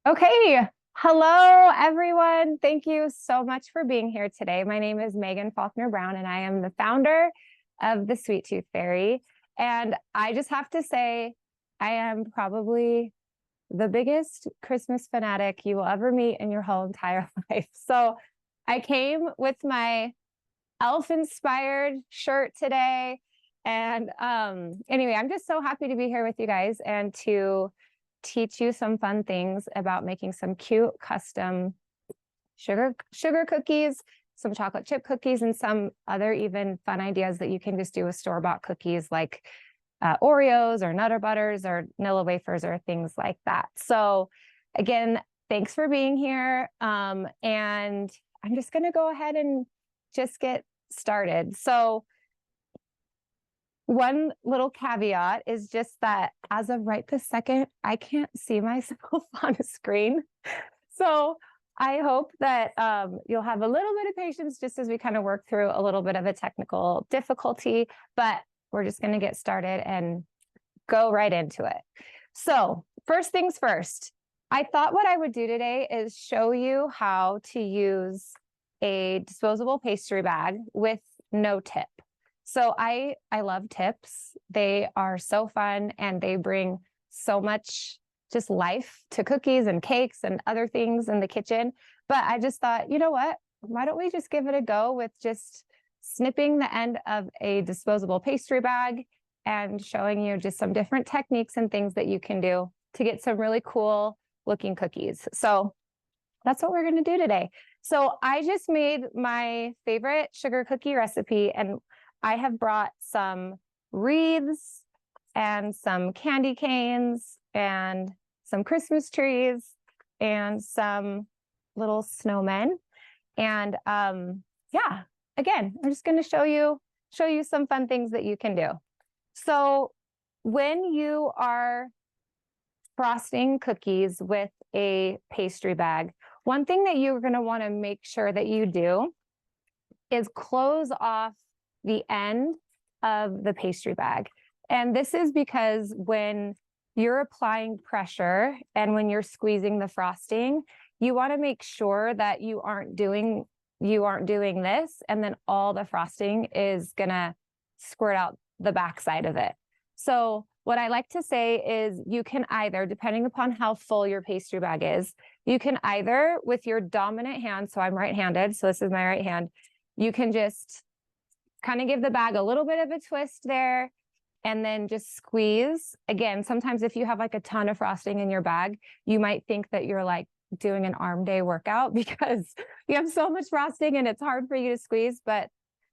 Okay, hello everyone. Thank you so much for being here today. My name is Megan Faulkner Brown and I am the founder of the Sweet Tooth Fairy. And I just have to say, I am probably the biggest Christmas fanatic you will ever meet in your whole entire life. So I came with my elf-inspired shirt today. And anyway, I'm just so happy to be here with you guys and to teach you some fun things about making some cute custom sugar cookies, some chocolate chip cookies, and some other even fun ideas that you can just do with store-bought cookies like Oreos or Nutter Butters or Nilla wafers or things like that. So again, thanks for being here. And I'm just going to go ahead and just get started. So one little caveat is just that as of right this second, I can't see myself on a screen. So I hope that you'll have a little bit of patience just as we kind of work through a little bit of a technical difficulty, but we're just going to get started and go right into it. So first things first, I thought what I would do today is show you how to use a disposable pastry bag with no tip. So I love tips. They are so fun and they bring so much just life to cookies and cakes and other things in the kitchen. But I just thought, you know what? Why don't we just give it a go with just snipping the end of a disposable pastry bag and showing you just some different techniques and things that you can do to get some really cool looking cookies. So that's what we're going to do today. So I just made my favorite sugar cookie recipe, and I have brought some wreaths and some candy canes and some Christmas trees and some little snowmen. And yeah, again, I'm just going to show you some fun things that you can do. So when you are frosting cookies with a pastry bag, one thing that you're going to want to make sure that you do is close off the end of the pastry bag. And this is because when you're applying pressure and when you're squeezing the frosting, you want to make sure that you aren't doing this, and then all the frosting is gonna squirt out the backside of it. So what I like to say is you can either, depending upon how full your pastry bag is, you can either with your dominant hand, so I'm right-handed, so this is my right hand, you can just kind of give the bag a little bit of a twist there and then just squeeze. Again, sometimes if you have like a ton of frosting in your bag, you might think that you're like doing an arm day workout because you have so much frosting and it's hard for you to squeeze, but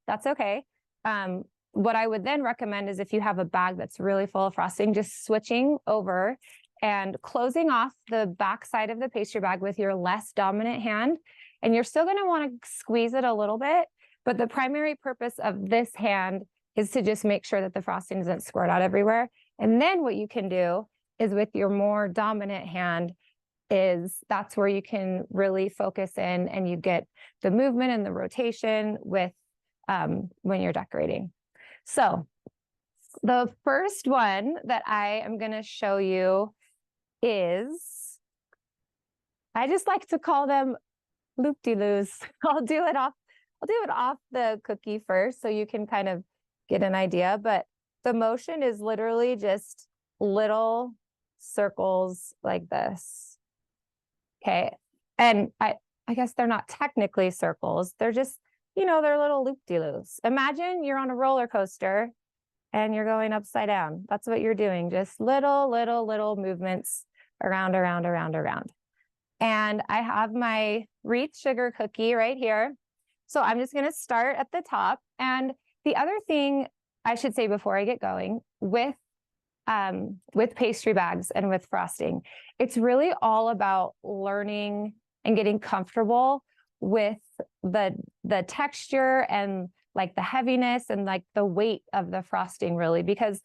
that's okay. What I would then recommend is if you have a bag that's really full of frosting, just switching over and closing off the back side of the pastry bag with your less dominant hand. And you're still going to want to squeeze it a little bit, but the primary purpose of this hand is to just make sure that the frosting doesn't squirt out everywhere. And then what you can do is with your more dominant hand that's where you can really focus in and you get the movement and the rotation with when you're decorating. So the first one that I am going to show you is, I just like to call them loop-de-loos. I'll do it off the cookie first so you can kind of get an idea, but the motion is literally just little circles like this. Okay, and I guess they're not technically circles. They're just, they're little loop-de-loos. Imagine you're on a roller coaster and you're going upside down. That's what you're doing, just little movements around. And I have my wreath sugar cookie right here. So I'm just going to start at the top. And the other thing I should say before I get going with pastry bags and with frosting, it's really all about learning and getting comfortable with the texture and like the heaviness and like the weight of the frosting, really, because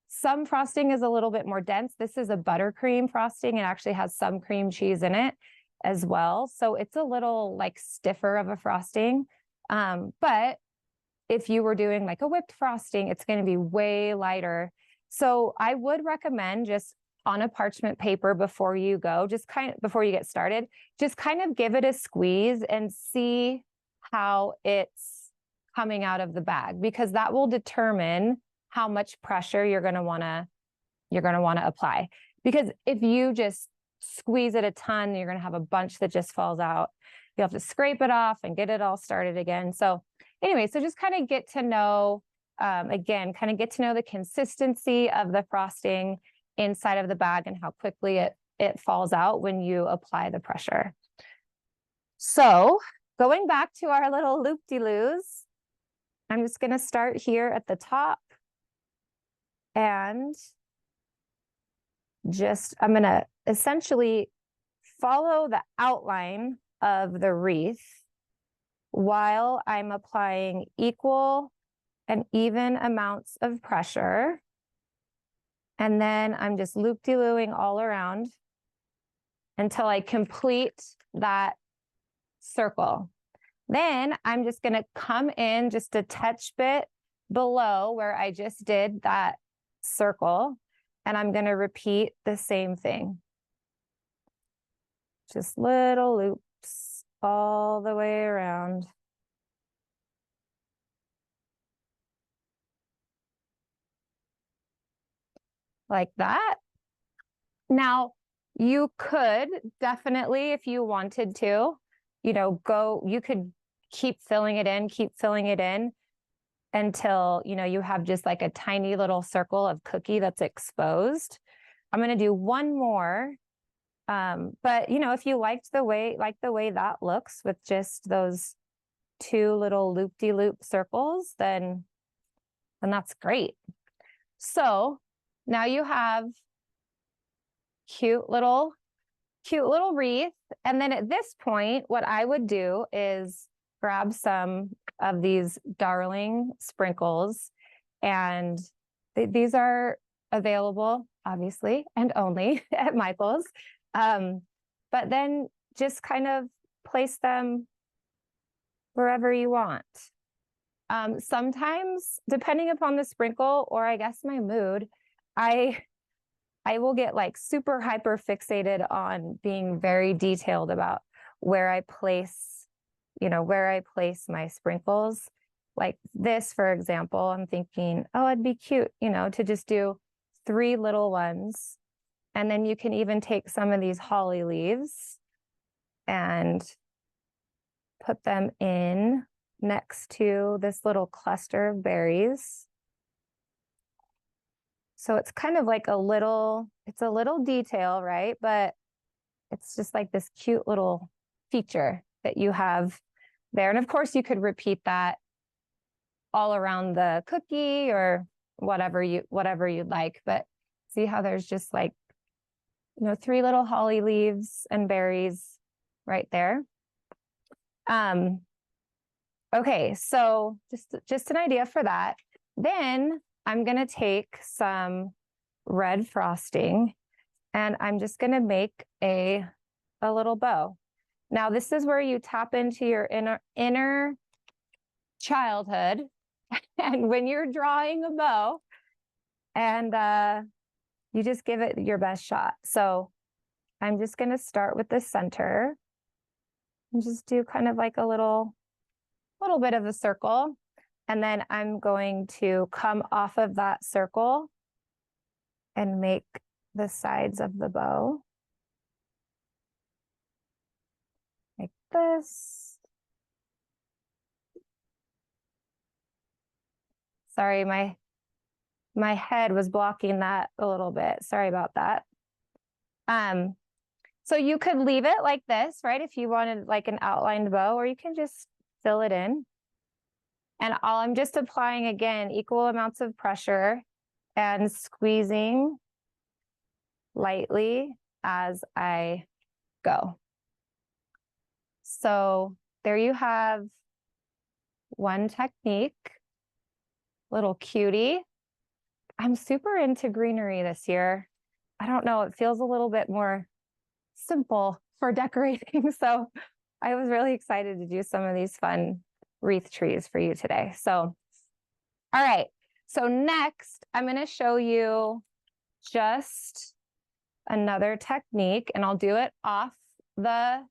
some frosting is a little bit more dense. This is a buttercream frosting. It actually has some cream cheese in it as well. So it's a little like stiffer of a frosting. But if you were doing like a whipped frosting, it's going to be way lighter. So I would recommend just on a parchment paper before you go, before you get started, just kind of give it a squeeze and see how it's coming out of the bag, because that will determine how much pressure you're going to want to apply. Because if you just squeeze it a ton, you're going to have a bunch that just falls out. You have to scrape it off and get it all started again. So anyway, so just kind of get to know, again, kind of get to know the consistency of the frosting inside of the bag and how quickly it falls out when you apply the pressure. So going back to our little loop-de-loos, I'm just going to start here at the top and I'm going to essentially follow the outline of the wreath while I'm applying equal and even amounts of pressure. And then I'm just loop-de-looing all around until I complete that circle. Then I'm just going to come in just a touch bit below where I just did that circle, and I'm going to repeat the same thing. Just little loops all the way around. Like that. Now, you could definitely, if you wanted to, you could keep filling it in until, you have just like a tiny little circle of cookie that's exposed. I'm going to do one more. But, if you like the way that looks with just those two little loop-de-loop circles, then that's great. So now you have cute little wreath. And then at this point, what I would do is grab some of these darling sprinkles, and these are available, obviously, and only at Michael's. But then just kind of place them wherever you want. Sometimes, depending upon the sprinkle, or I guess my mood, I will get like super hyper fixated on being very detailed about where I place my sprinkles. Like this, for example, I'm thinking, oh, it'd be cute, to just do 3 little ones. And then you can even take some of these holly leaves and put them in next to this little cluster of berries. So it's kind of like it's a little detail, right? But it's just like this cute little feature that you have there. And of course you could repeat that all around the cookie or whatever you'd like. But see how there's just like, 3 little holly leaves and berries right there. Okay, so just an idea for that. Then I'm going to take some red frosting and I'm just going to make a little bow. Now, this is where you tap into your inner childhood and when you're drawing a bow, and you just give it your best shot. So I'm just going to start with the center and just do kind of like a little bit of a circle. And then I'm going to come off of that circle and make the sides of the bow. Like this. Sorry, my head was blocking that a little bit. Sorry about that. So you could leave it like this, right? If you wanted like an outlined bow, or you can just fill it in. And I'm just applying, again, equal amounts of pressure and squeezing lightly as I go. So there you have one technique, little cutie. I'm super into greenery this year. I don't know, it feels a little bit more simple for decorating. So I was really excited to do some of these fun wreath trees for you today. So, all right. So next, I'm going to show you just another technique, and I'll do it off the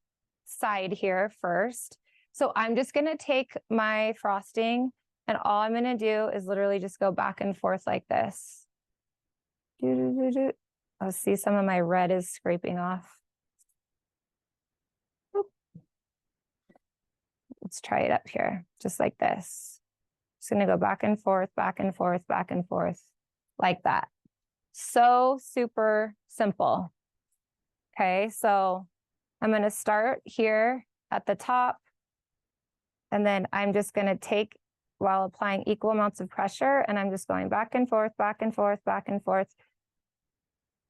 side here first. So I'm just gonna take my frosting, and all I'm gonna do is literally just go back and forth like this. I'll see some of my red is scraping off. Let's try it up here, just like this. Just gonna go back and forth, back and forth, back and forth, like that. So super simple. Okay, so I'm gonna start here at the top, and then I'm just gonna take, while applying equal amounts of pressure, and I'm just going back and forth, back and forth, back and forth,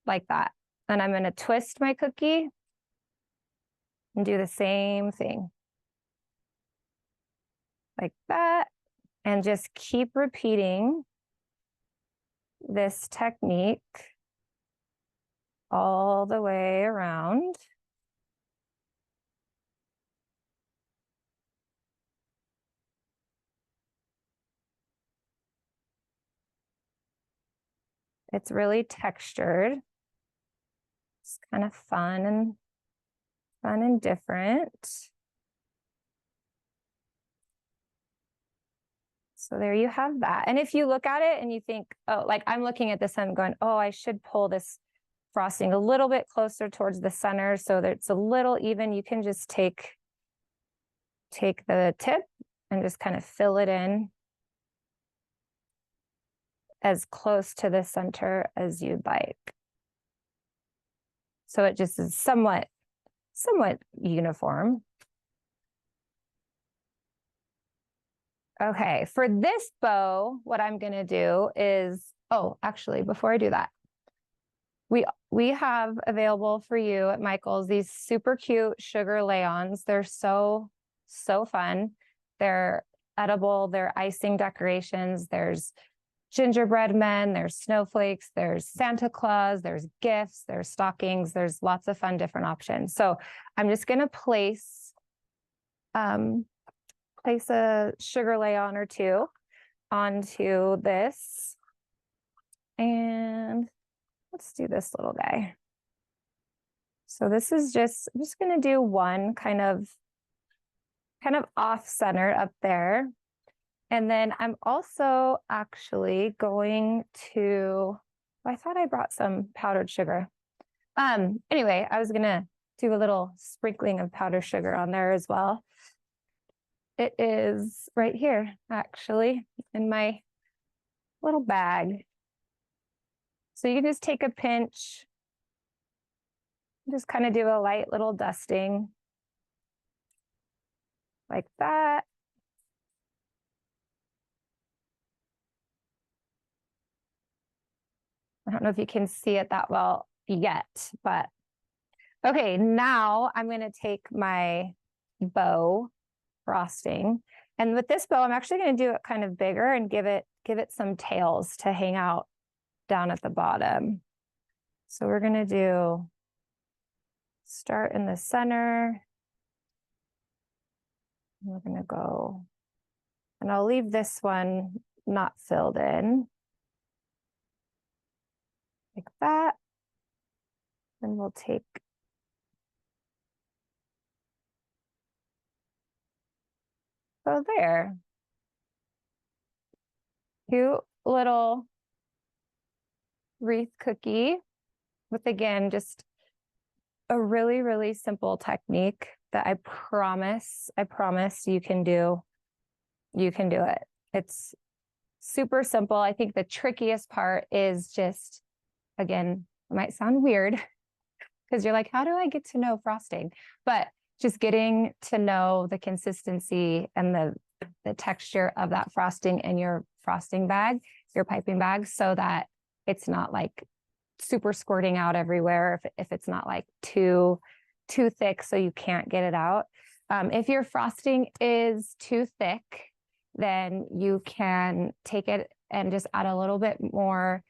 like that. And I'm gonna twist my cookie and do the same thing. Like that, and just keep repeating this technique all the way around. It's really textured. It's kind of fun and different. So there you have that. And if you look at it and you think, oh, like I'm looking at this and I'm going, oh, I should pull this frosting a little bit closer towards the center so that it's a little even, you can just take the tip and just kind of fill it in as close to the center as you'd like. So it just is somewhat uniform. Okay, for this bow, what I'm gonna do is, oh, actually, before I do that, we have available for you at Michael's these super cute sugar lay-ons. They're so fun. They're edible, they're icing decorations, there's gingerbread men, there's snowflakes, there's Santa Claus, there's gifts, there's stockings, there's lots of fun different options. So I'm just gonna place a sugar lay-on or two onto this. And let's do this little guy. So this is just, I'm just gonna do one kind of off center up there. And then I'm also actually going to, I thought I brought some powdered sugar. Anyway, I was gonna do a little sprinkling of powdered sugar on there as well. It is right here, actually, in my little bag. So you can just take a pinch, just kind of do a light little dusting like that. I don't know if you can see it that well yet, but okay, now I'm going to take my bow frosting, and with this bow I'm actually going to do it kind of bigger and give it some tails to hang out down at the bottom. So we're going to start in the center. We're going to go, and I'll leave this one not filled in like that. Then we'll take there. Cute little wreath cookie with, again, just a really simple technique that I promise you can do. You can do it. It's super simple. I think the trickiest part is just, again, it might sound weird because you're like, how do I get to know frosting? But just getting to know the consistency and the texture of that frosting in your frosting bag, your piping bag, so that it's not like super squirting out everywhere, if it's not like too thick so you can't get it out. If your frosting is too thick, then you can take it and just add a little bit more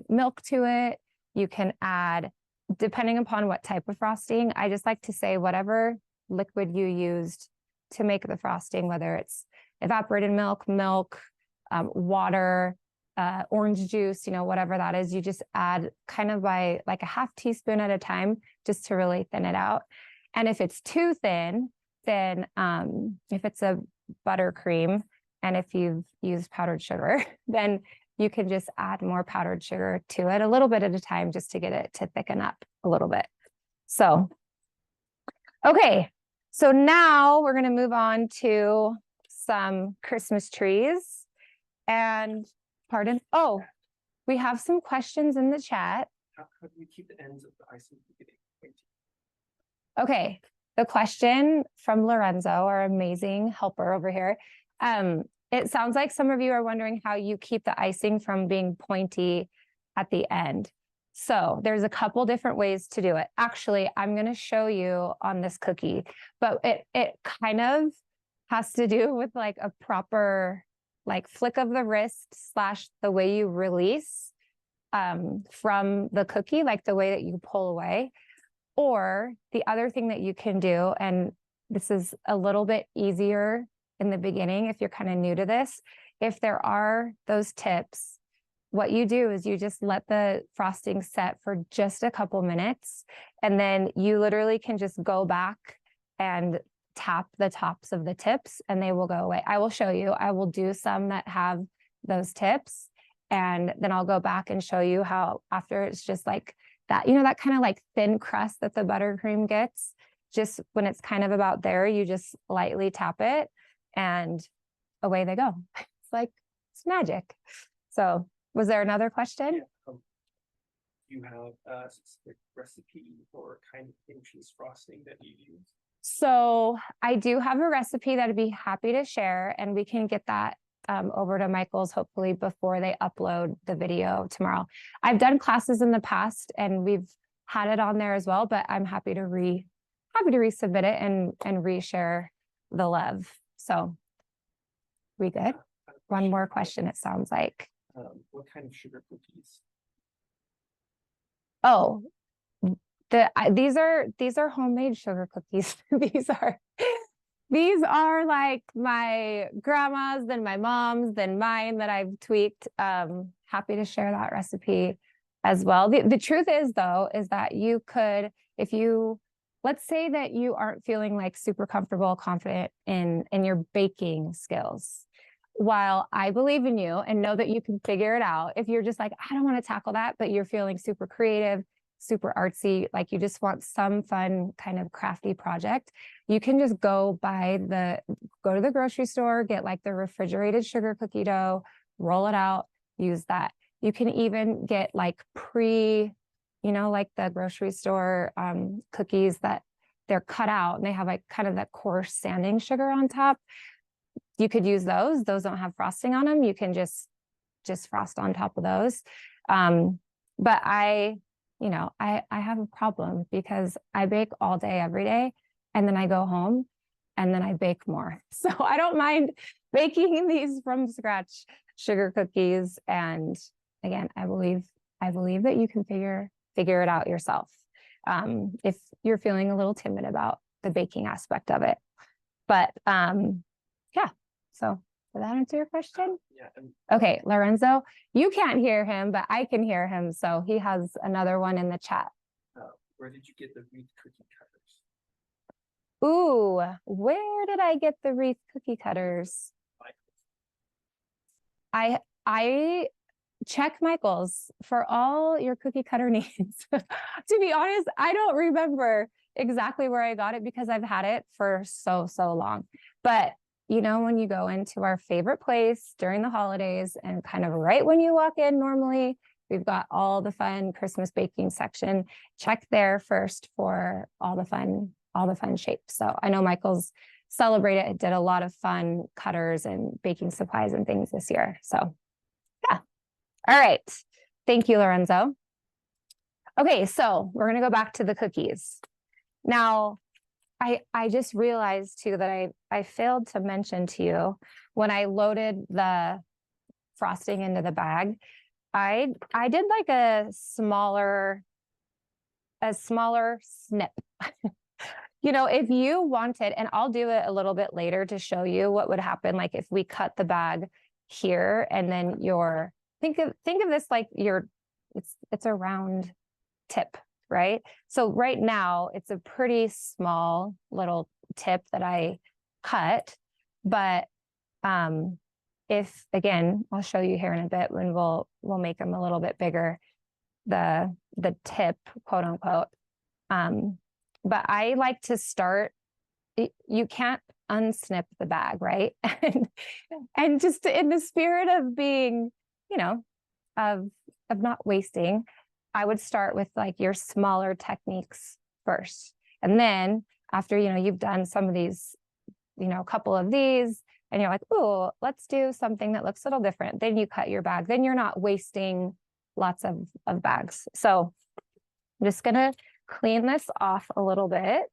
milk to it. You can add, depending upon what type of frosting, I just like to say whatever liquid you used to make the frosting, whether it's evaporated milk, water, orange juice, you know, whatever that is, you just add kind of by like a half teaspoon at a time, just to really thin it out. And if it's too thin, then if it's a buttercream, and if you've used powdered sugar, then you can just add more powdered sugar to it a little bit at a time, just to get it to thicken up a little bit. So, okay. So now we're going to move on to some Christmas trees. And pardon, oh, we have some questions in the chat. How do you keep the ends of the icing getting pointy? Okay, the question from Lorenzo, our amazing helper over here. It sounds like some of you are wondering how you keep the icing from being pointy at the end. So there's a couple different ways to do it. Actually, I'm going to show you on this cookie, but it kind of has to do with like a proper like flick of the wrist / the way you release from the cookie, like the way that you pull away. Or the other thing that you can do, and this is a little bit easier in the beginning if you're kind of new to this, if there are those tips, what you do is you just let the frosting set for just a couple minutes, and then you literally can just go back and tap the tops of the tips and they will go away. I will show you. I will do some that have those tips, and then I'll go back and show you how after it's just like that, you know, that kind of like thin crust that the buttercream gets, just when it's kind of about there, you just lightly tap it and away they go. It's like, it's magic. So was there another question? Yeah. You have a specific recipe or kind of pinches frosting that you use? So I do have a recipe that I'd be happy to share, and we can get that over to Michael's hopefully before they upload the video tomorrow. I've done classes in the past and we've had it on there as well, but I'm happy to resubmit it and reshare the love. So we good? One more question, it sounds like. What kind of sugar cookies? Oh, these are homemade sugar cookies. These are like my grandma's, then my mom's, then mine that I've tweaked. Happy to share that recipe as well. The truth is though, is that you could, if you, let's say that you aren't feeling like super comfortable, confident in your baking skills. While I believe in you and know that you can figure it out, if you're just like, I don't want to tackle that, but you're feeling super creative, super artsy, like you just want some fun kind of crafty project, you can just go to the grocery store, get like the refrigerated sugar cookie dough, roll it out, use that. You can even get like like the grocery store cookies that they're cut out and they have like kind of that coarse sanding sugar on top. You could use those. Those don't have frosting on them. You can just frost on top of those. But I have a problem because I bake all day, every day, and then I go home and then I bake more. So I don't mind baking these from scratch sugar cookies. And again, I believe that you can figure it out yourself. If you're feeling a little timid about the baking aspect of it. But yeah, so did that answer your question? Yeah. Okay, Lorenzo, you can't hear him, but I can hear him. So he has another one in the chat. Where did you get the wreath cookie cutters? Ooh, where did I get the wreath cookie cutters? I check Michael's for all your cookie cutter needs. To be honest, I don't remember exactly where I got it because I've had it for so long. But you know, when you go into our favorite place during the holidays and kind of right when you walk in normally, we've got all the fun Christmas baking section. Check there first for all the fun shapes. So I know Michael's celebrated, did a lot of fun cutters and baking supplies and things this year. So yeah. All right. Thank you, Lorenzo. Okay, so we're going to go back to the cookies. Now, I just realized too that I failed to mention to you when I loaded the frosting into the bag, I did like a smaller snip. You know, if you wanted, and I'll do it a little bit later to show you what would happen, like if we cut the bag here and then your think of this like it's a round tip, right? So right now it's a pretty small little tip that I cut, but if again, I'll show you here in a bit when we'll make them a little bit bigger, the tip, quote unquote. But I like to start, you can't unsnip the bag, right? and just in the spirit of being, you know, of not wasting, I would start with like your smaller techniques first. And then after, you know, you've done some of these, you know, a couple of these, and you're like, oh, let's do something that looks a little different. Then you cut your bag. Then you're not wasting lots of bags. So I'm just gonna clean this off a little bit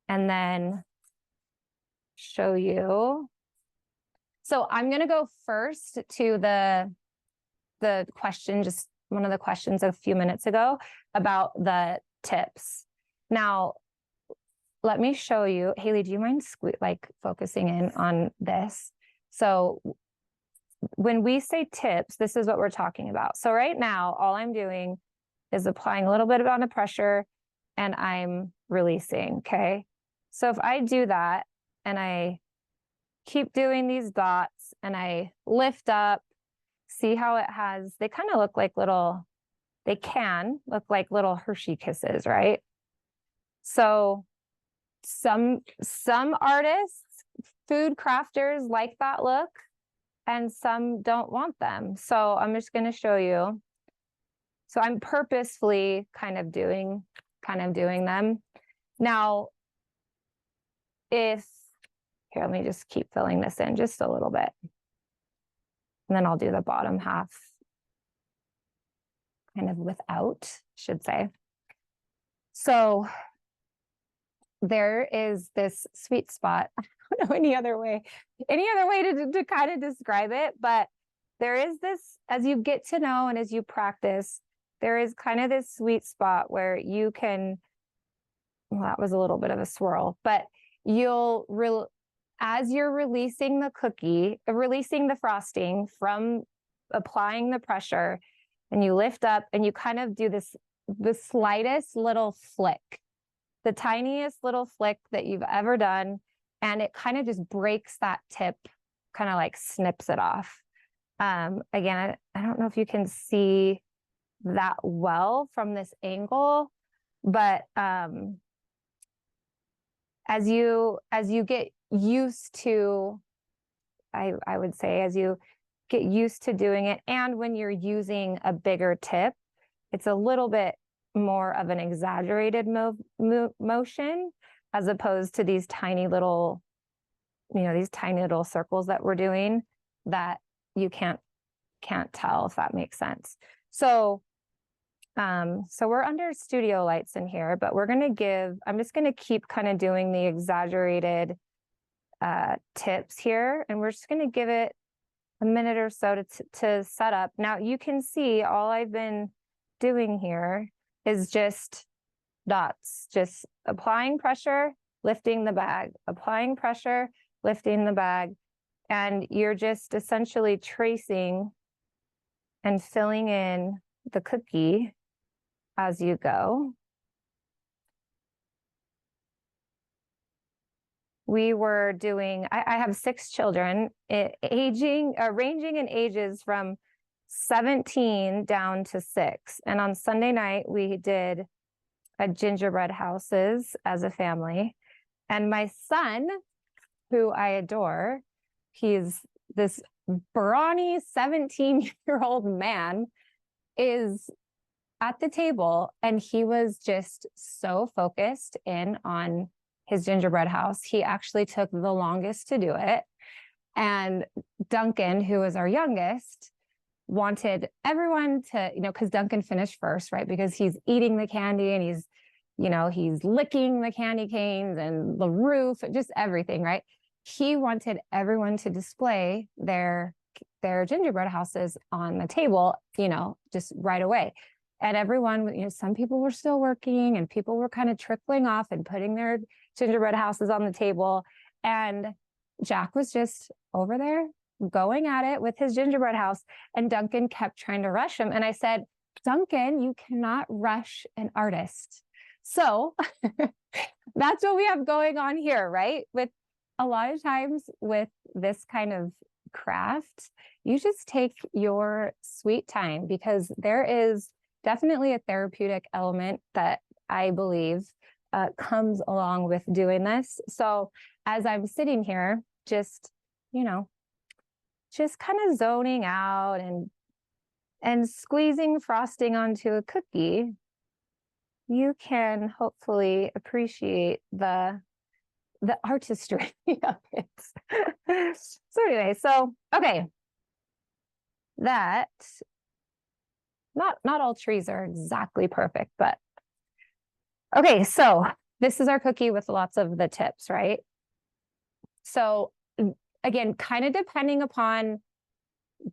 and then show you. So I'm gonna go first to the question, just one of the questions a few minutes ago about the tips. Now, let me show you. Haley, do you mind focusing in on this? So when we say tips, this is what we're talking about. So right now, all I'm doing is applying a little bit amount of pressure and I'm releasing, okay? So if I do that and I keep doing these dots and I lift up, see how it has, they kind of look like little, they can look like little Hershey kisses, right? So some artists, food crafters like that look, and some don't want them. So I'm just going to show you. So I'm purposefully kind of doing them. Now, here, let me just keep filling this in just a little bit. And then I'll do the bottom half kind of without, should say. So there is this sweet spot. I don't know any other way to kind of describe it, but there is this, as you get to know and as you practice, there is kind of this sweet spot where you can, well, that was a little bit of a swirl, but as you're releasing the cookie, releasing the frosting from applying the pressure, and you lift up and you kind of do the slightest little flick, the tiniest little flick that you've ever done. And it kind of just breaks that tip, kind of like snips it off. Again, I don't know if you can see that well from this angle, but as you get used to, I would say, as you get used to doing it, and when you're using a bigger tip, it's a little bit more of an exaggerated motion as opposed to these tiny little, these tiny little circles that we're doing that you can't tell, if that makes sense. So we're under studio lights in here, but I'm just going to keep kind of doing the exaggerated tips here, and we're just going to give it a minute or so to set up. Now you can see all I've been doing here is just dots, just applying pressure, lifting the bag, applying pressure, lifting the bag, and you're just essentially tracing and filling in the cookie as you go. We were doing, I have 6 children, ranging in ages from 17 down to 6. And on Sunday night, we did a gingerbread houses as a family. And my son, who I adore, he's this brawny 17-year-old man, is at the table, and he was just so focused in on his gingerbread house. He actually took the longest to do it. And Duncan, who is our youngest, wanted everyone to, because Duncan finished first, right? Because he's eating the candy and he's licking the candy canes and the roof, just everything, right? He wanted everyone to display their gingerbread houses on the table, just right away. And everyone, some people were still working and people were kind of trickling off and putting their gingerbread houses on the table. And Jack was just over there going at it with his gingerbread house, and Duncan kept trying to rush him. And I said, Duncan, you cannot rush an artist. So that's what we have going on here, right? With a lot of times with this kind of craft, you just take your sweet time, because there is definitely a therapeutic element that I believe comes along with doing this. So as I'm sitting here, just, you know, just kind of zoning out and squeezing frosting onto a cookie, you can hopefully appreciate the artistry of it. So anyway, okay, that not all trees are exactly perfect, but okay, so this is our cookie with lots of the tips, right? So again, kind of depending upon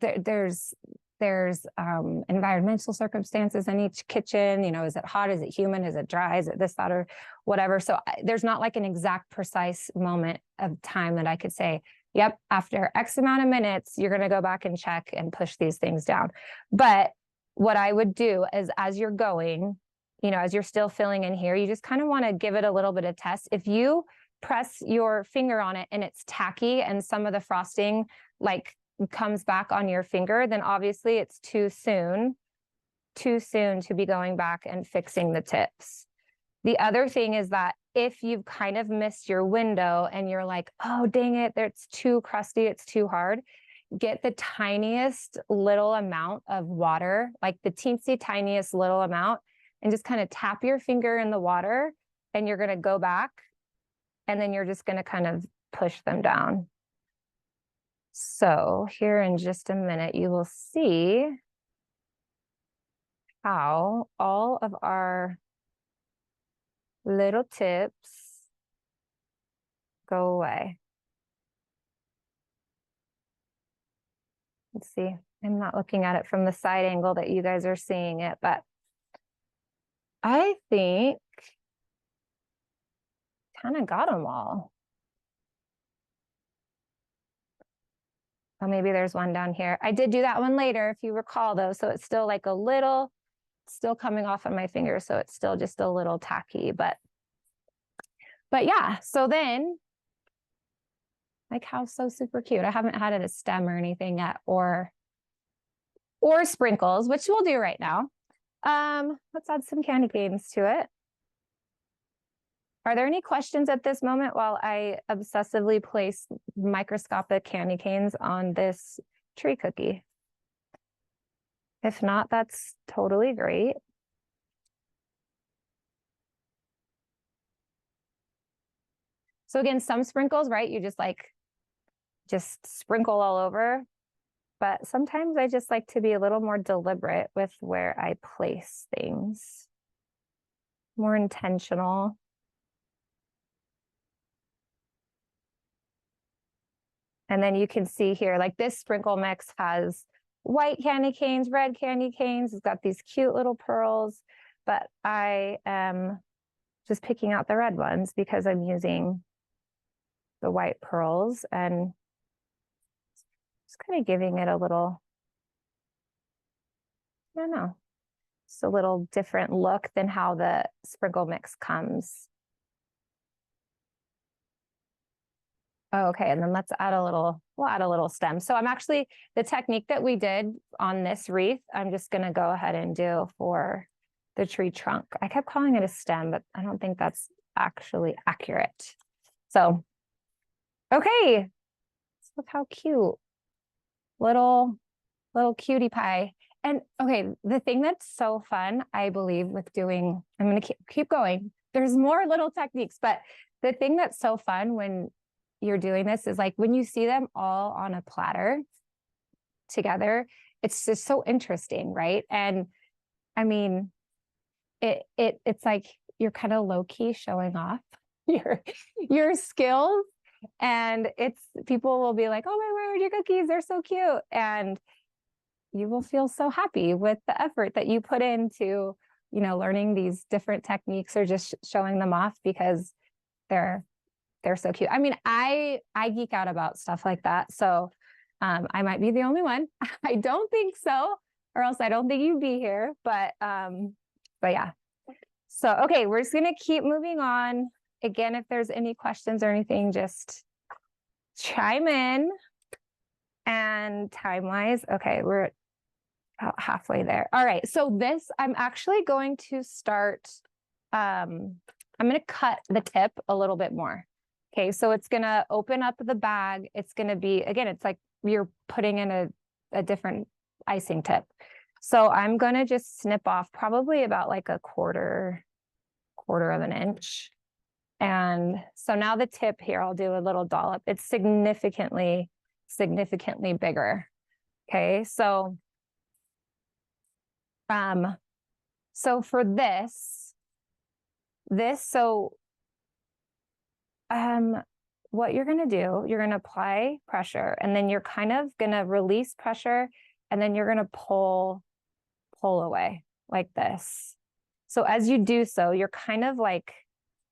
there's environmental circumstances in each kitchen, you know, is it hot, is it humid, is it dry, is it this, that, or whatever. So there's not like an exact precise moment of time that I could say, yep, after X amount of minutes, you're going to go back and check and push these things down. But what I would do is, as you're going, you know, as you're still filling in here, you just kind of want to give it a little bit of test. If you press your finger on it and it's tacky and some of the frosting like comes back on your finger, then obviously it's too soon to be going back and fixing the tips. The other thing is that if you've kind of missed your window and you're like, oh, dang it, it's too crusty, it's too hard, get the tiniest little amount of water, like the teensy tiniest little amount, and just kind of tap your finger in the water, and you're going to go back, and then you're just going to kind of push them down. So here in just a minute, you will see how all of our little tips go away. Let's see. I'm not looking at it from the side angle that you guys are seeing it, but I think kind of got them all. Oh, maybe there's one down here. I did do that one later, if you recall, though. So it's still like a little, still coming off on my finger. So it's still just a little tacky, but yeah. So then, like, how so super cute. I haven't had it a stem or anything yet, or sprinkles, which we'll do right now. Let's add some candy canes to it. Are there any questions at this moment while I obsessively place microscopic candy canes on this tree cookie? If not, that's totally great. So again, some sprinkles, right? You just sprinkle all over. But sometimes I just like to be a little more deliberate with where I place things. More intentional. And then you can see here, like this SpMx has white candy canes, red candy canes. It's got these cute little pearls, but I am just picking out the red ones because I'm using the white pearls and just kind of giving it a little, I don't know, just a little different look than how the SpMx comes. Okay, and then let's add we'll add a little stem. So I'm actually, the technique that we did on this wreath, I'm just gonna go ahead and do for the tree trunk. I kept calling it a stem, but I don't think that's actually accurate. So, okay, look how cute. Little cutie pie. And okay, the thing that's so fun, I believe, with doing, I'm gonna keep going. There's more little techniques, but the thing that's so fun when you're doing this is like when you see them all on a platter together, it's just so interesting, right? And I mean, it's like you're kind of low-key showing off your skills, and people will be like, oh my word, your cookies, they're so cute, and you will feel so happy with the effort that you put into, you know, learning these different techniques or just showing them off because they're so cute. I mean, I geek out about stuff like that. So I might be the only one. I don't think so, or else I don't think you'd be here, but yeah. So, okay, we're just gonna keep moving on. Again, if there's any questions or anything, just chime in. And time-wise, okay, we're about halfway there. All right, so this, I'm actually going to start, I'm gonna cut the tip a little bit more. Okay, so it's gonna open up the bag. It's gonna be, again, it's like you're putting in a different icing tip. So I'm gonna just snip off probably about like a quarter of an inch. And so now the tip here, I'll do a little dollop. It's significantly bigger. Okay, so for this, what you're gonna do, you're gonna apply pressure, and then you're kind of gonna release pressure, and then you're gonna pull away like this. So as you do so, you're kind of like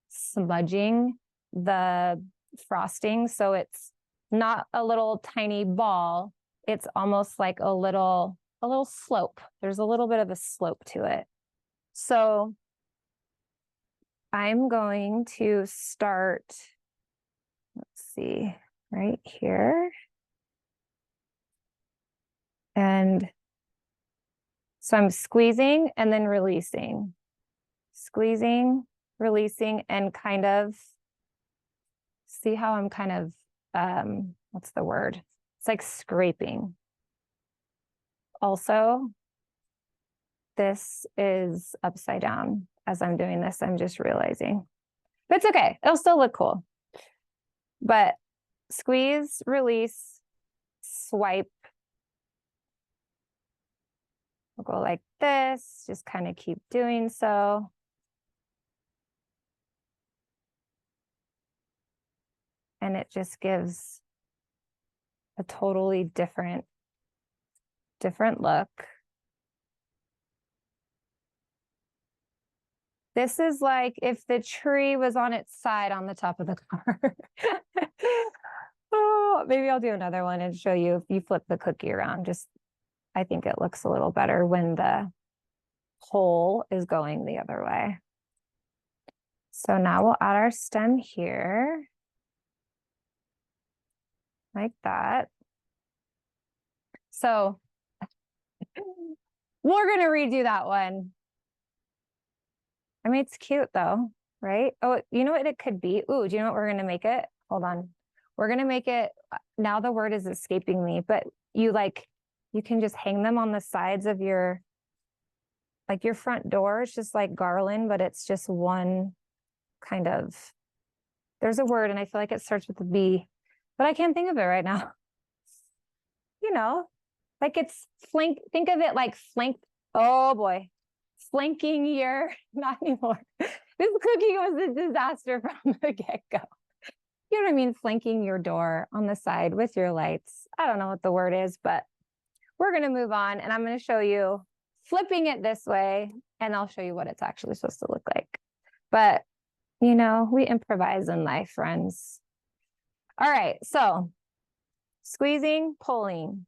smudging the frosting, so it's not a little tiny ball, it's almost like a little slope. There's a little bit of a slope to it. So I'm going to start, let's see, right here. And so I'm squeezing and then releasing, squeezing, releasing, and kind of see how I'm kind of, what's the word? It's like scraping. Also, this is upside down as I'm doing this. I'm just realizing. But it's okay. It'll still look cool. But squeeze, release, swipe. We'll go like this. Just kind of keep doing so. And it just gives a totally different look. This is like if the tree was on its side on the top of the car. Oh, maybe I'll do another one and show you if you flip the cookie around. Just, I think it looks a little better when the hole is going the other way. So now we'll add our stem here. Like that. So we're going to redo that one. I mean, it's cute though, right? Oh, you know what it could be? Ooh, do you know what we're going to make it? Hold on. We're going to make it, now the word is escaping me, but you can just hang them on the sides of your, like your front door. It's just like garland, but it's just one kind of, there's a word and I feel like it starts with a B, but I can't think of it right now. You know, like it's think of it like oh boy, flanking your, not anymore. This cookie was a disaster from the get-go. You know what I mean? Flanking your door on the side with your lights. I don't know what the word is, but we're going to move on and I'm going to show you flipping it this way and I'll show you what it's actually supposed to look like. But, you know, we improvise in life, friends. All right, so squeezing, pulling,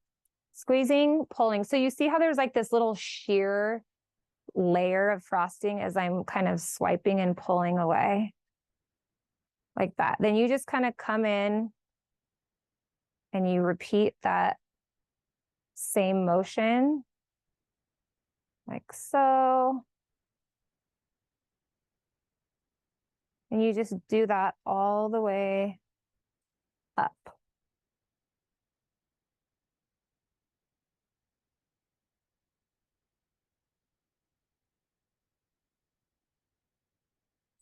squeezing, pulling. So you see how there's like this little sheer layer of frosting as I'm kind of swiping and pulling away like that. Then you just kind of come in and you repeat that same motion like so. And you just do that all the way up.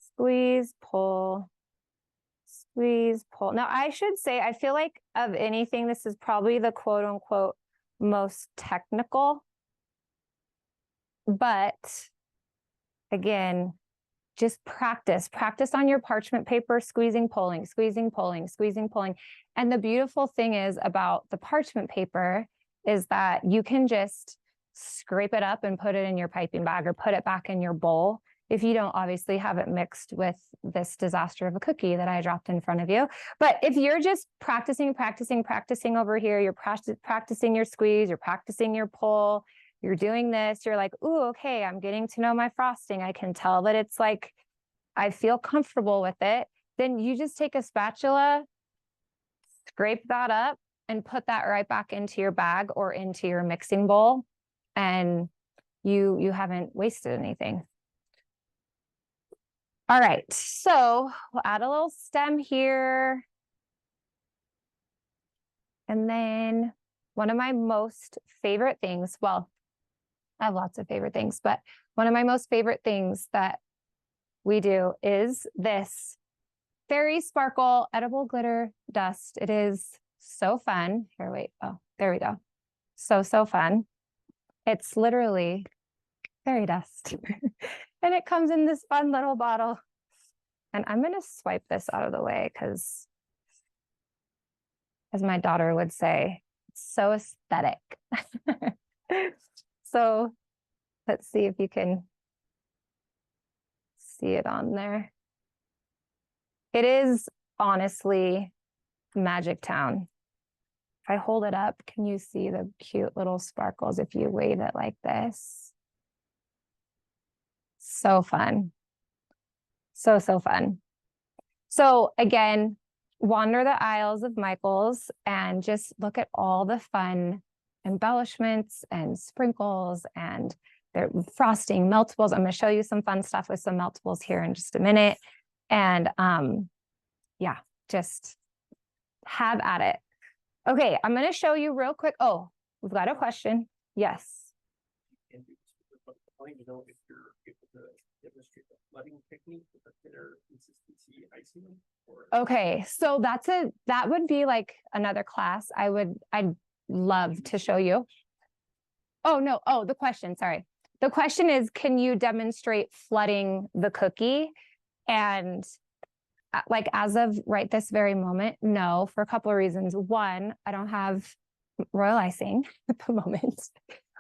Squeeze, pull, squeeze, pull. Now, I should say, I feel like of anything, this is probably the quote unquote most technical. But again, just practice on your parchment paper, squeezing, pulling, squeezing, pulling, squeezing, pulling. And the beautiful thing is about the parchment paper is that you can just scrape it up and put it in your piping bag or put it back in your bowl if you don't obviously have it mixed with this disaster of a cookie that I dropped in front of you. But if you're just practicing over here, you're practicing your squeeze, you're practicing your pull, you're doing this, you're like, ooh, okay, I'm getting to know my frosting. I can tell that it's like, I feel comfortable with it. Then you just take a spatula, scrape that up, and put that right back into your bag or into your mixing bowl. And you haven't wasted anything. All right, so we'll add a little stem here. And then one of my most favorite things, well, I have lots of favorite things, but one of my most favorite things that we do is this Fairy Sparkle Edible Glitter Dust. It is so fun. Here, wait, oh, there we go. So fun. It's literally fairy dust. And it comes in this fun little bottle. And I'm going to swipe this out of the way because, as my daughter would say, it's so aesthetic. So let's see if you can see it on there. It is honestly Magic Town. If I hold it up, can you see the cute little sparkles if you wave it like this? So fun. So fun. So again, wander the aisles of Michael's and just look at all the fun embellishments and sprinkles and their frosting, meltables. I'm going to show you some fun stuff with some meltables here in just a minute. And yeah, just have at it. Okay, I'm going to show you real quick. Oh, we've got a question. Yes. And I want to know if you're able to demonstrate the flooding technique with a thinner consistency icing. Or... Okay, so that would be like another class. I'd love to show you. Oh no, the question, sorry. The question is, can you demonstrate flooding the cookie? And like as of right this very moment, no, for a couple of reasons. One, I don't have royal icing at the moment,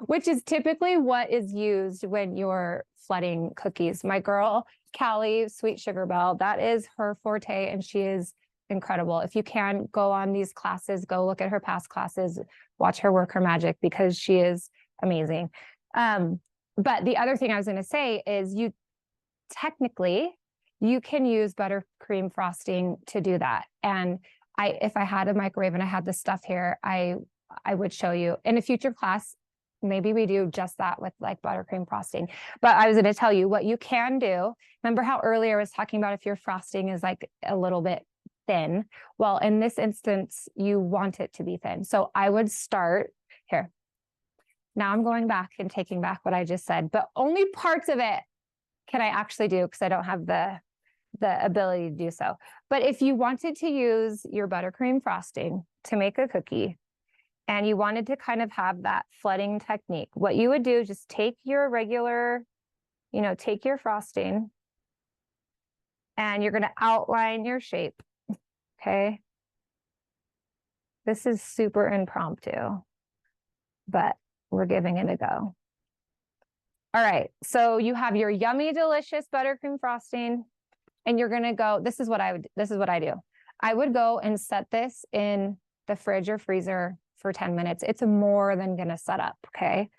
which is typically what is used when you're flooding cookies. My girl, Callie, Sweet Sugar Belle, that is her forte, and she is incredible. If you can, go on these classes, go look at her past classes, watch her work her magic, because she is amazing. But the other thing I was going to say is you can use buttercream frosting to do that. And if I had a microwave and I had the stuff here, I would show you in a future class. Maybe we do just that with like buttercream frosting. But I was going to tell you what you can do. Remember how earlier I was talking about if your frosting is like a little bit thin? Well, in this instance, you want it to be thin. So I would start here. Now I'm going back and taking back what I just said, but only parts of it can I actually do because I don't have the ability to do so. But if you wanted to use your buttercream frosting to make a cookie and you wanted to kind of have that flooding technique, what you would do is just take your regular, take your frosting and you're going to outline your shape. Okay. This is super impromptu, but we're giving it a go. All right, so you have your yummy, delicious buttercream frosting, and you're gonna go, this is what I do. I would go and set this in the fridge or freezer for 10 minutes. It's more than gonna set up, okay?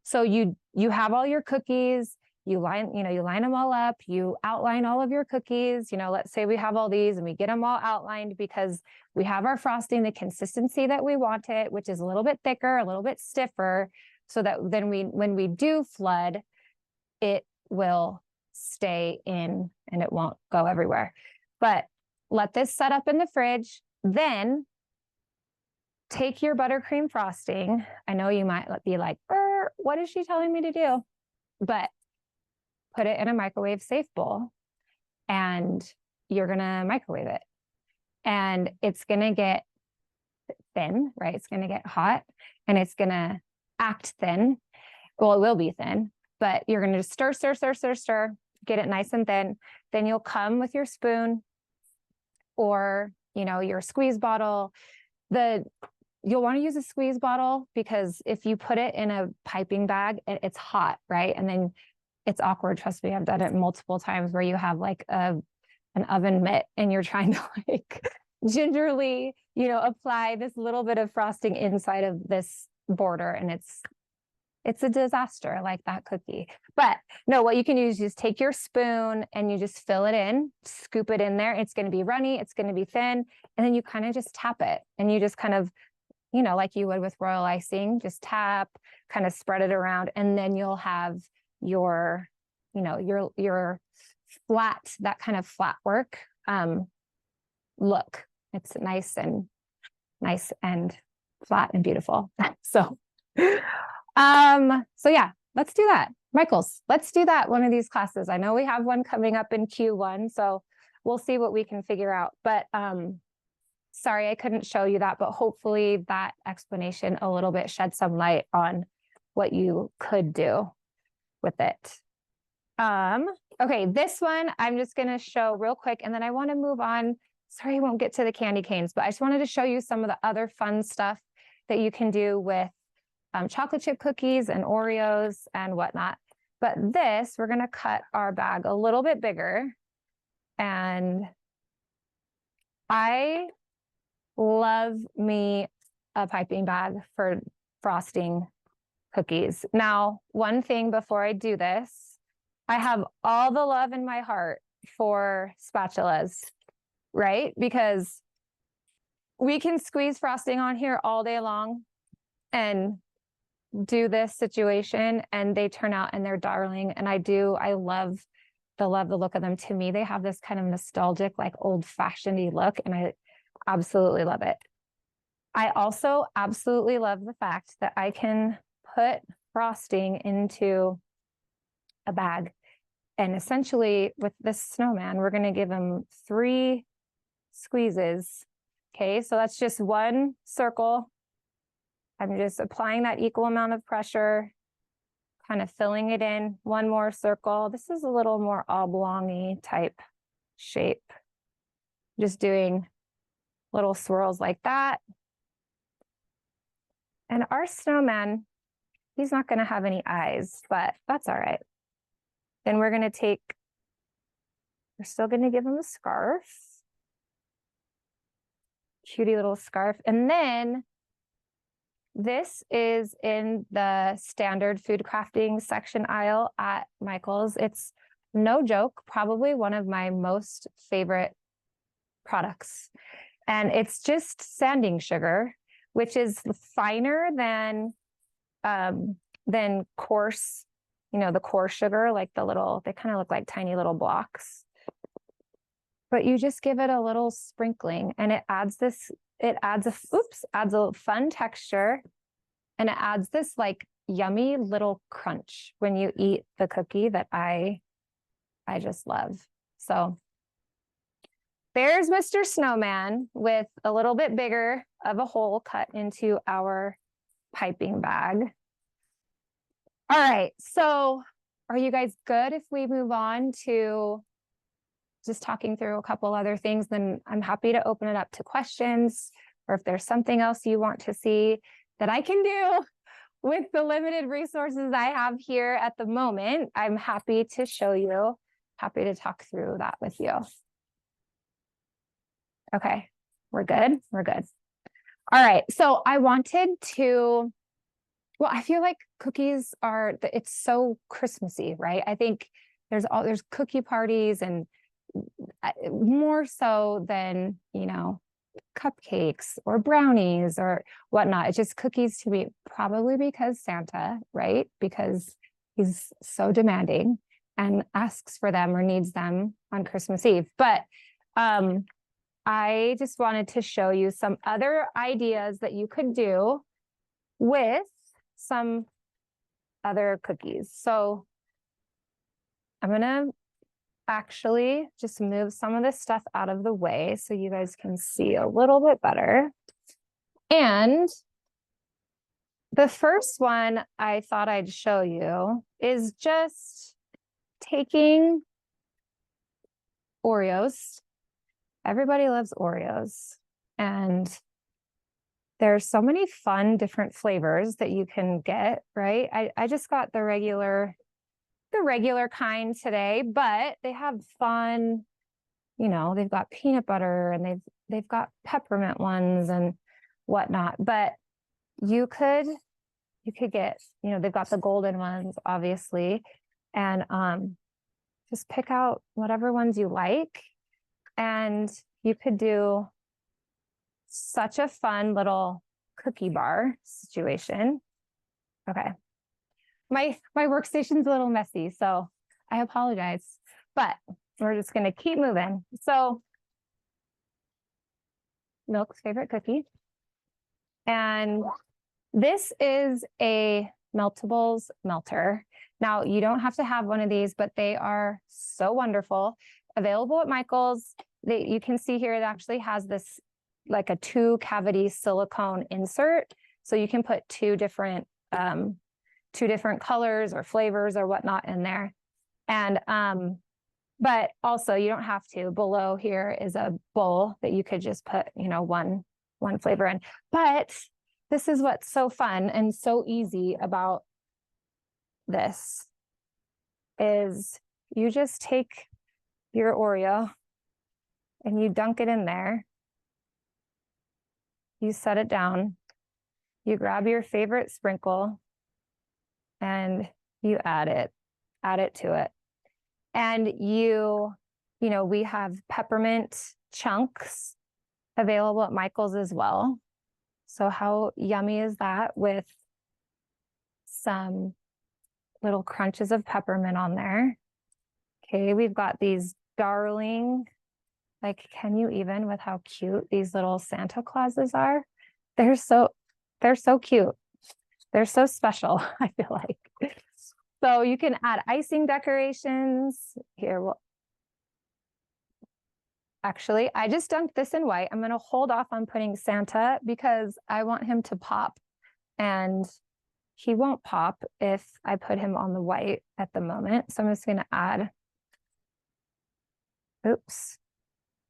So you have all your cookies, you line them all up, you outline all of your cookies. Let's say we have all these and we get them all outlined because we have our frosting, the consistency that we want it, which is a little bit thicker, a little bit stiffer, so that then when we do flood, it will stay in and it won't go everywhere. But let this set up in the fridge. Then take your buttercream frosting. I know you might be like, what is she telling me to do? But put it in a microwave safe bowl and you're gonna microwave it. And it's gonna get thin, right? It's gonna get hot and it's gonna act thin. Well, it will be thin, but you're going to just stir, get it nice and thin. Then you'll come with your spoon or, your squeeze bottle. You'll want to use a squeeze bottle because if you put it in a piping bag, it's hot, right? And then it's awkward. Trust me, I've done it multiple times where you have like an oven mitt and you're trying to like gingerly, apply this little bit of frosting inside of this border, and it's a disaster, like that cookie. But no, what you can do is just take your spoon and you just fill it in, scoop it in there. It's going to be runny, it's going to be thin, and then you kind of just tap it, and you just kind of, like you would with royal icing, just tap, kind of spread it around, and then you'll have your, your flat, that kind of flat work look. It's nice and flat and beautiful. So yeah, let's do that. Michaels, let's do that one of these classes. I know we have one coming up in Q1, so we'll see what we can figure out. But sorry, I couldn't show you that, but hopefully that explanation a little bit shed some light on what you could do with it. Okay, this one I'm just going to show real quick, and then I want to move on. Sorry, I won't get to the candy canes, but I just wanted to show you some of the other fun stuff that you can do with chocolate chip cookies and Oreos and whatnot. But this, we're going to cut our bag a little bit bigger. And I love me a piping bag for frosting cookies. Now, one thing before I do this, I have all the love in my heart for spatulas, right? Because we can squeeze frosting on here all day long and do this situation, and they turn out and they're darling. And I love the look of them. To me, they have this kind of nostalgic, like old-fashioned-y look, and I absolutely love it. I also absolutely love the fact that I can put frosting into a bag. And essentially with this snowman, we're going to give him 3 squeezes. Okay, so that's just one circle. I'm just applying that equal amount of pressure, kind of filling it in. One more circle. This is a little more oblong-y type shape. Just doing little swirls like that. And our snowman, he's not going to have any eyes, but that's all right. Then we're still going to give him a scarf. Cutie little scarf. And then this is in the standard food crafting section aisle at Michael's. It's no joke, probably one of my most favorite products. And it's just sanding sugar, which is finer than coarse, the coarse sugar, like they kind of look like tiny little blocks. But you just give it a little sprinkling, and it adds a fun texture, and it adds this like yummy little crunch when you eat the cookie that I just love. So there's Mr. Snowman with a little bit bigger of a hole cut into our piping bag. All right, so are you guys good if we move on to just talking through a couple other things? Then I'm happy to open it up to questions, or if there's something else you want to see that I can do with the limited resources I have here at the moment, I'm happy to show you, happy to talk through that with you. Okay, we're good. We're good. All right, so I wanted to, well, I feel like cookies it's so Christmassy, right? I think there's cookie parties, and more so than, cupcakes or brownies or whatnot. It's just cookies to me, probably because Santa, right? Because he's so demanding and asks for them or needs them on Christmas Eve. But I just wanted to show you some other ideas that you could do with some other cookies. So I'm going to actually just move some of this stuff out of the way so you guys can see a little bit better. And the first one I thought I'd show you is just taking Oreos. Everybody loves Oreos, and there's so many fun different flavors that you can get, right? I just got the regular the regular kind today, but they have fun, you know, they've got peanut butter and they've got peppermint ones and whatnot. But you could get, you know, they've got the golden ones, obviously, and just pick out whatever ones you like. And you could do such a fun little cookie bar situation. Okay. My workstation's a little messy, so I apologize, but we're just going to keep moving. So Milk's favorite cookie. And this is a Meltables melter. Now, you don't have to have one of these, but they are so wonderful. Available at Michael's. You can see here, it actually has this like a 2-cavity silicone insert. So you can put two different colors or flavors or whatnot in there. And, but also you don't have to. Below here is a bowl that you could just put, you know, one flavor in. But this is what's so fun and so easy about this is you just take your Oreo and you dunk it in there. You set it down. You grab your favorite Sprnkl and you add it to it. And you know, we have peppermint chunks available at Michael's as well. So how yummy is that with some little crunches of peppermint on there? Okay, we've got these darling, like, can you even with how cute these little Santa Clauses are? They're so cute. They're so special, I feel like. So you can add icing decorations. Here, well, actually, I just dunked this in white. I'm going to hold off on putting Santa because I want him to pop. And he won't pop if I put him on the white at the moment. So I'm just going to add, oops.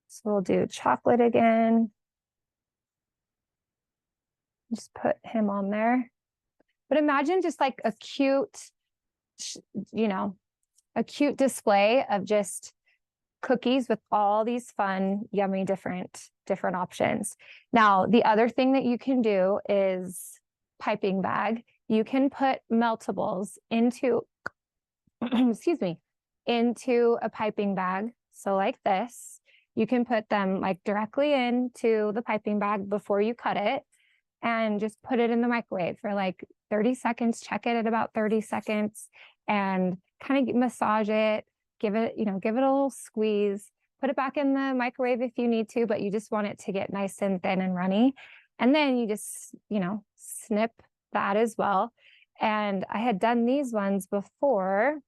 So we'll do chocolate again. Just put him on there. But imagine just like a cute, you know, a cute display of just cookies with all these fun, yummy, different options. Now, the other thing that you can do is piping bag. You can put meltables into, excuse me, into a piping bag. So like this, you can put them like directly into the piping bag before you cut it and just put it in the microwave for like 30 seconds, check it at about 30 seconds and kind of massage it, give it, you know, give it a little squeeze, put it back in the microwave if you need to, but you just want it to get nice and thin and runny. And then you just, you know, snip that as well. And I had done these ones before,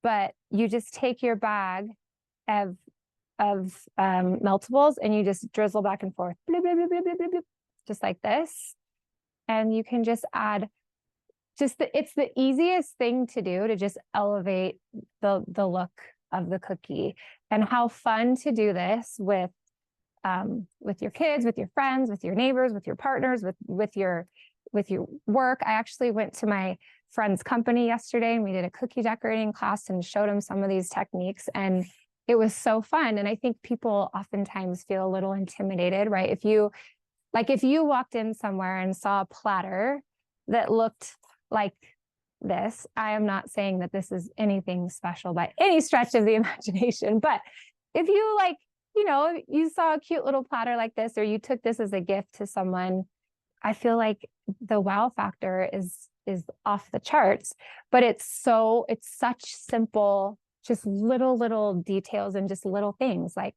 but you just take your bag of meltables and you just drizzle back and forth, bloop, bloop, bloop, bloop, bloop, bloop, just like this. And you can just add it's the easiest thing to do to just elevate the look of the cookie. And how fun to do this with your kids, with your friends, with your neighbors, with your partners, with your work. I actually went to my friend's company yesterday and we did a cookie decorating class and showed them some of these techniques, and it was so fun. And I think people oftentimes feel a little intimidated, right? If you walked in somewhere and saw a platter that looked like this, I am not saying that this is anything special by any stretch of the imagination, but if you like, you know, you saw a cute little platter like this, or you took this as a gift to someone, I feel like the wow factor is off the charts. But it's such simple, just little details and just little things like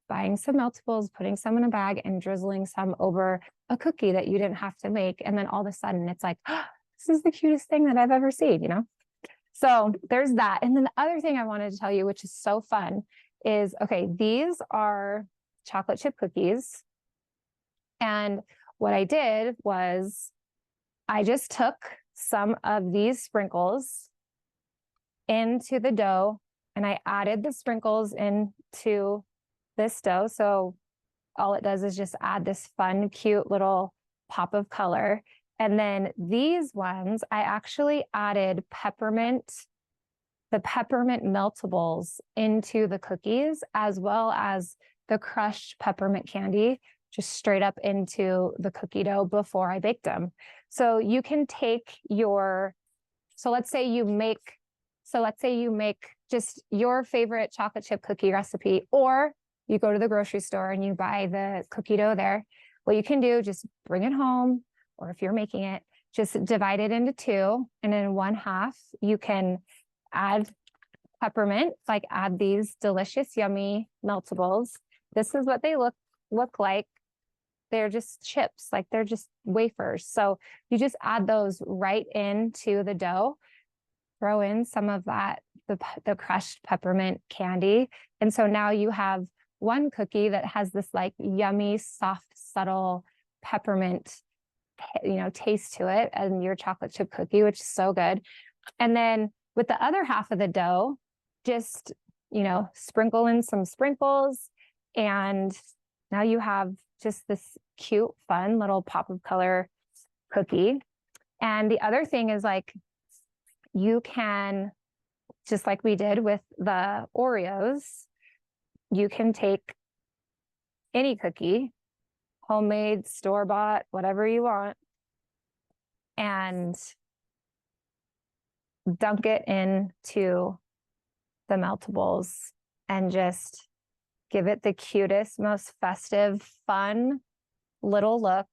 buying some meltables, putting some in a bag and drizzling some over a cookie that you didn't have to make. And then all of a sudden it's like, oh, this is the cutest thing that I've ever seen, you know? So there's that. And then the other thing I wanted to tell you, which is so fun, is, okay, these are chocolate chip cookies. And what I did was I just took some of these sprinkles into the dough and I added the sprinkles into this dough. So all it does is just add this fun, cute little pop of color. And then these ones, I actually added peppermint the peppermint meltables into the cookies, as well as the crushed peppermint candy just straight up into the cookie dough before I baked them. So you can take your, let's say you make just your favorite chocolate chip cookie recipe, or you go to the grocery store and you buy the cookie dough there. What you can do, just bring it home, or if you're making it, just divide it into two, and in one half, you can add peppermint, like add these delicious, yummy meltables. This is what they look like. They're just chips, like they're just wafers. So you just add those right into the dough, throw in some of that, the crushed peppermint candy. And so now you have one cookie that has this like yummy, soft, subtle peppermint, taste to it, and your chocolate chip cookie, which is so good. And then with the other half of the dough, just, sprinkle in some sprinkles, and now you have just this cute, fun little pop of color cookie. And the other thing is, like, you can, just like we did with the Oreos, you can take any cookie, homemade, store-bought, whatever you want, and dunk it into the meltables and just give it the cutest, most festive, fun little look.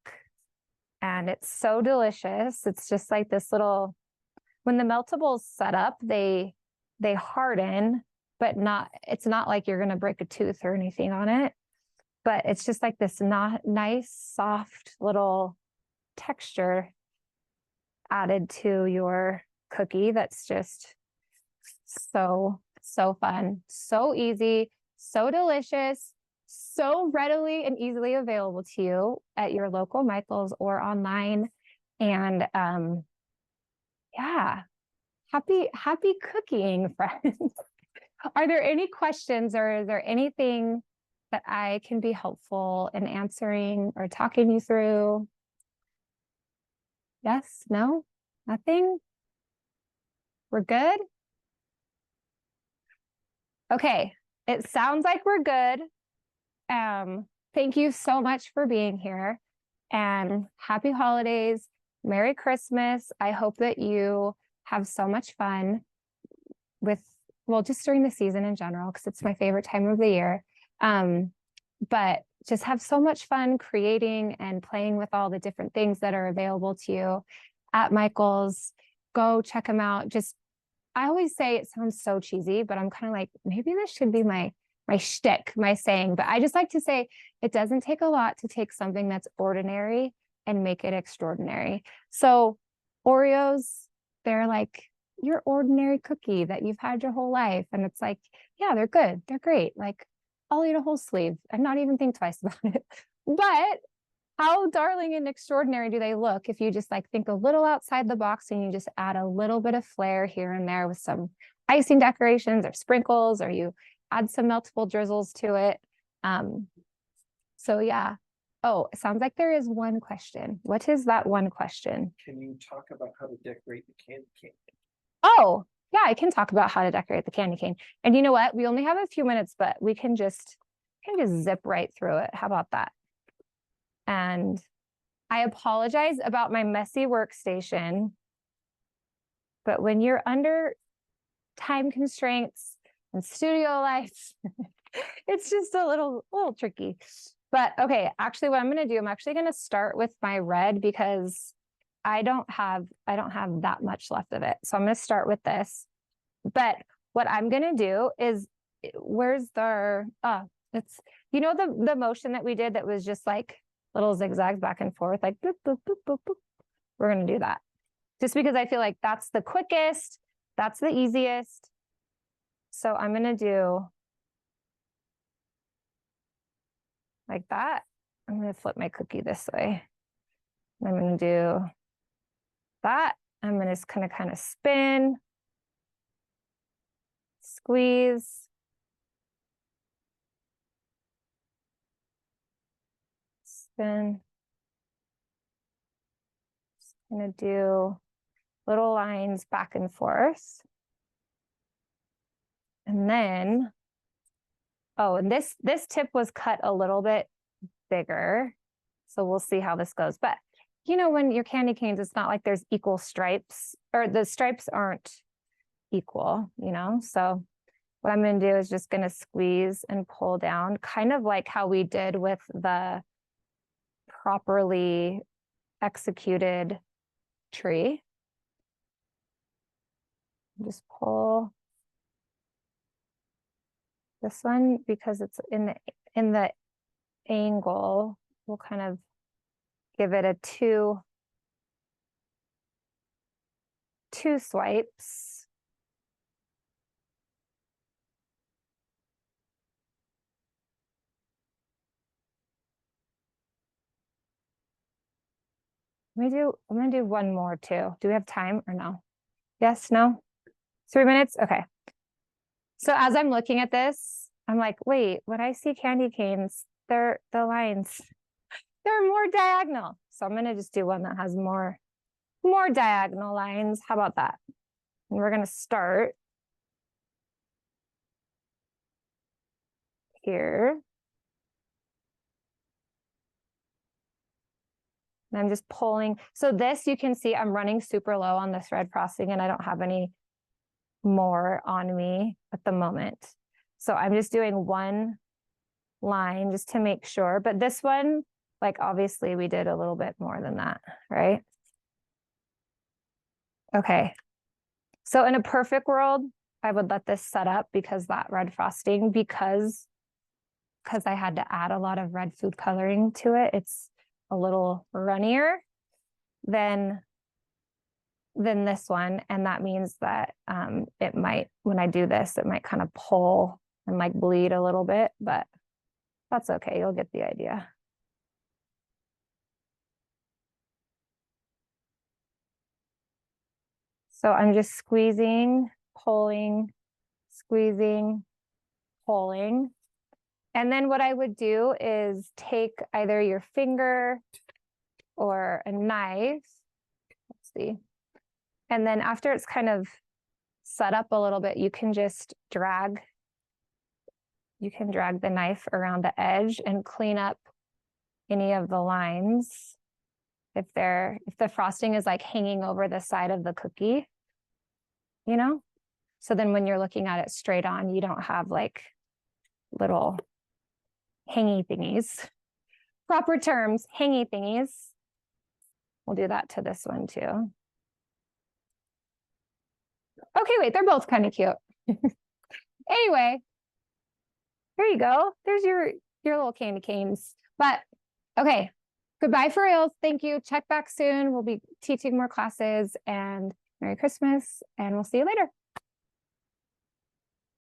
And it's so delicious. It's just like this little, when the meltables set up, they harden, but it's not like you're gonna break a tooth or anything on it. But it's just like this nice, soft little texture added to your cookie that's just so fun, so easy, so delicious, so readily and easily available to you at your local Michael's or online. And yeah, happy cooking, friends. Are there any questions, or is there anything that I can be helpful in answering or talking you through? Yes, no, nothing? We're good? Okay, it sounds like we're good. Thank you so much for being here, and happy holidays, Merry Christmas. I hope that you have so much fun with, well, just during the season in general, because it's my favorite time of the year. But just have so much fun creating and playing with all the different things that are available to you at Michael's. Go check them out. I always say, it sounds so cheesy, but I'm kind of like, maybe this should be my shtick, my saying. But I just like to say, it doesn't take a lot to take something that's ordinary and make it extraordinary. So Oreos, they're like your ordinary cookie that you've had your whole life. And it's like, yeah, they're good. They're great. Like, I'll eat a whole sleeve and not even think twice about it. But how darling and extraordinary do they look if you just like think a little outside the box and you just add a little bit of flair here and there with some icing decorations or sprinkles, or you add some meltable drizzles to it. So yeah. Oh, it sounds like there is one question. What is that one question? Can you talk about how to decorate the candy cane? Oh, yeah, I can talk about how to decorate the candy cane. And you know what? We only have a few minutes, but we can just zip right through it. How about that? And I apologize about my messy workstation, but when you're under time constraints and studio life, it's just a little tricky. But okay, actually what I'm going to do, I'm actually going to start with my red, because I don't have that much left of it. So I'm going to start with this. But what I'm going to do is, where's the, it's, the motion that we did that was just like little zigzags back and forth, like boop, boop, boop, boop, boop. We're going to do that just because I feel like that's the quickest, that's the easiest. So I'm going to do like that. I'm going to flip my cookie this way. I'm going to do that. I'm going to kind of spin, squeeze, spin. Just going to do little lines back and forth. And then, oh, and this tip was cut a little bit bigger. So we'll see how this goes. But you know, when your candy canes, it's not like there's equal stripes, or the stripes aren't equal, you know? So what I'm going to do is just going to squeeze and pull down, kind of like how we did with the properly executed tree. Just pull this one because it's in the angle. We'll kind of give it a two swipes. I'm gonna do one more too. Do we have time or no? Yes, no? 3 minutes? Okay. So as I'm looking at this, I'm like, wait, when I see candy canes, the lines, they're more diagonal. So I'm gonna just do one that has more diagonal lines. How about that? And we're gonna start here. And I'm just pulling. So this, you can see I'm running super low on this red frosting and I don't have any more on me at the moment. So I'm just doing one line just to make sure. But this one, like obviously we did a little bit more than that, right? Okay. So in a perfect world, I would let this set up because that red frosting, because I had to add a lot of red food coloring to it, it's a little runnier than this one. And that means that it might, when I do this, it might kind of pull and like bleed a little bit, but that's okay. You'll get the idea. So I'm just squeezing, pulling, squeezing, pulling. And then what I would do is take either your finger or a knife. Let's see. And then after it's kind of set up a little bit, you can just drag. You can drag the knife around the edge and clean up any of the lines. If the frosting is like hanging over the side of the cookie, you know? So then when you're looking at it straight on, you don't have like little hangy thingies. Proper terms, hangy thingies. We'll do that to this one too. Okay, wait, they're both kind of cute. Anyway, here you go. There's your little candy canes. But okay, goodbye for real. Thank you. Check back soon. We'll be teaching more classes, and Merry Christmas, and we'll see you later.